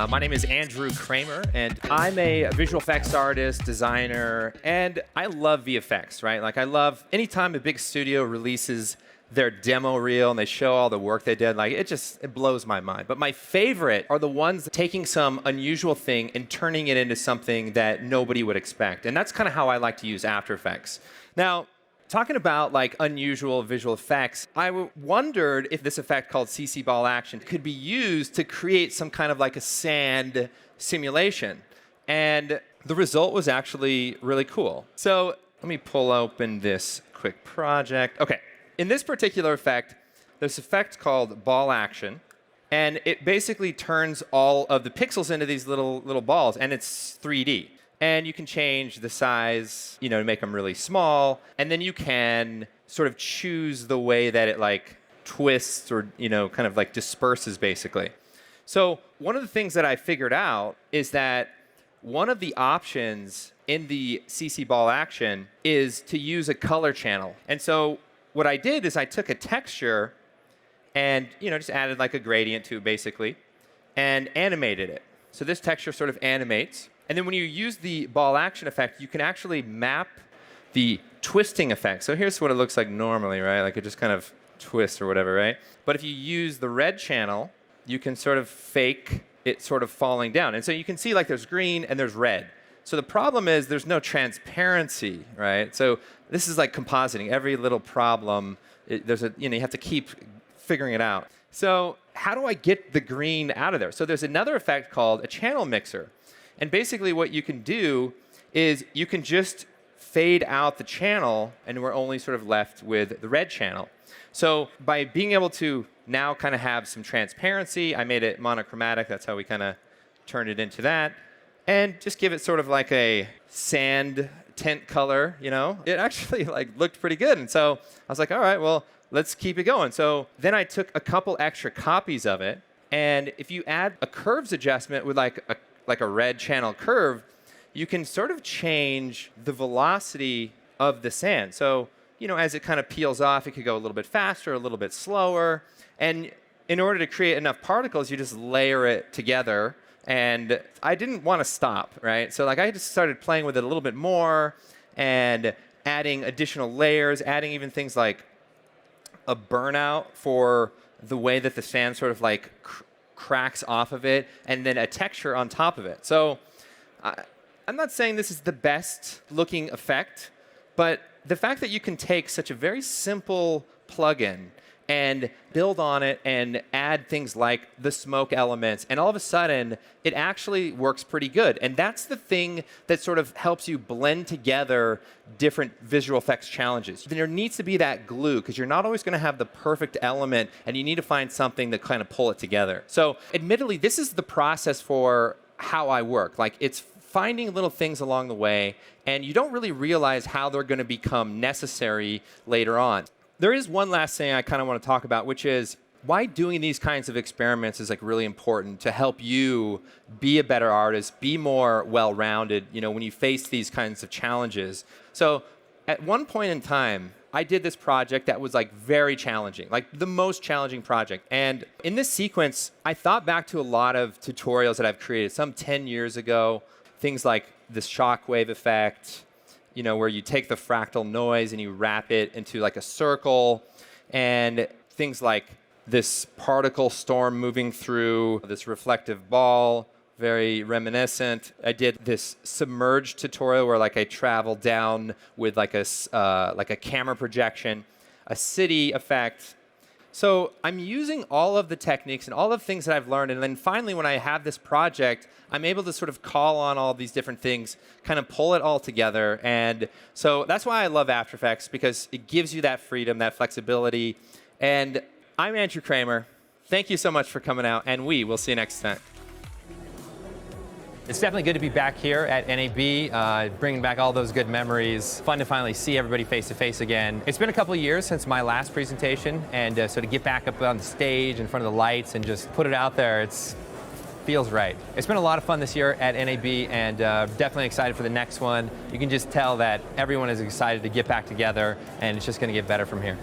My name is Andrew Kramer, and I'm a visual effects artist, designer, and I love VFX, right? Like, I love anytime a big studio releases their demo reel and they show all the work they did, like, it blows my mind. But my favorite are the ones taking some unusual thing and turning it into something that nobody would expect. And that's kind of how I like to use After Effects. Now, talking about like unusual visual effects, I wondered if this effect called CC ball action could be used to create some kind of like a sand simulation. And the result was actually really cool. So let me pull open this quick project. OK, in this particular effect, there's an effect called ball action. And it basically turns all of the pixels into these little balls. And it's 3D. And you can change the size, to make them really small. And then you can sort of choose the way that it like twists or, kind of like disperses basically. So one of the things that I figured out is that one of the options in the CC ball action is to use a color channel. And so what I did is I took a texture and, just added like a gradient to it basically and animated it. So this texture sort of animates. And then when you use the ball action effect, you can actually map the twisting effect. So here's what it looks like normally, right? Like it just kind of twists or whatever, right? But if you use the red channel, you can sort of fake it sort of falling down. And so you can see like there's green and there's red. So the problem is there's no transparency, right? So this is like compositing. Every little problem, you have to keep figuring it out. So how do I get the green out of there? So there's another effect called a channel mixer. And basically what you can do is you can just fade out the channel, and we're only sort of left with the red channel. So by being able to now kind of have some transparency, I made it monochromatic. That's how we kind of turned it into that. And just give it sort of like a sand tint color, It actually like looked pretty good. And so I was like, all right, well, let's keep it going. So then I took a couple extra copies of it. And if you add a curves adjustment with like a red channel curve, you can sort of change the velocity of the sand. So, as it kind of peels off, it could go a little bit faster, a little bit slower. And in order to create enough particles, you just layer it together. And I didn't want to stop, right? So like I just started playing with it a little bit more and adding additional layers, adding even things like a burnout for the way that the sand sort of like cracks off of it, and then a texture on top of it. So I'm not saying this is the best looking effect, but the fact that you can take such a very simple plugin and build on it and add things like the smoke elements, and all of a sudden it actually works pretty good. And that's the thing that sort of helps you blend together different visual effects challenges. There needs to be that glue, because you're not always going to have the perfect element, and you need to find something to kind of pull it together. So admittedly, this is the process for how I work. Like, it's finding little things along the way, and you don't really realize how they're going to become necessary later on. There is one last thing I kind of want to talk about, which is why doing these kinds of experiments is like really important to help you be a better artist, be more well-rounded, when you face these kinds of challenges. So at one point in time, I did this project that was like very challenging, like the most challenging project. And in this sequence, I thought back to a lot of tutorials that I've created, some 10 years ago, things like this shockwave effect, where you take the fractal noise and you wrap it into like a circle, and things like this particle storm moving through this reflective ball, very reminiscent. I did this submerged tutorial where like I traveled down with like a camera projection, a city effect. So I'm using all of the techniques and all of the things that I've learned, and then finally when I have this project, I'm able to sort of call on all these different things, kind of pull it all together. And so that's why I love After Effects, because it gives you that freedom, that flexibility. And I'm Andrew Kramer. Thank you so much for coming out, and we will see you next time. It's definitely good to be back here at NAB, bringing back all those good memories. Fun to finally see everybody face to face again. It's been a couple of years since my last presentation, and so to get back up on the stage in front of the lights and just put it out there, it feels right. It's been a lot of fun this year at NAB, and definitely excited for the next one. You can just tell that everyone is excited to get back together, and it's just going to get better from here.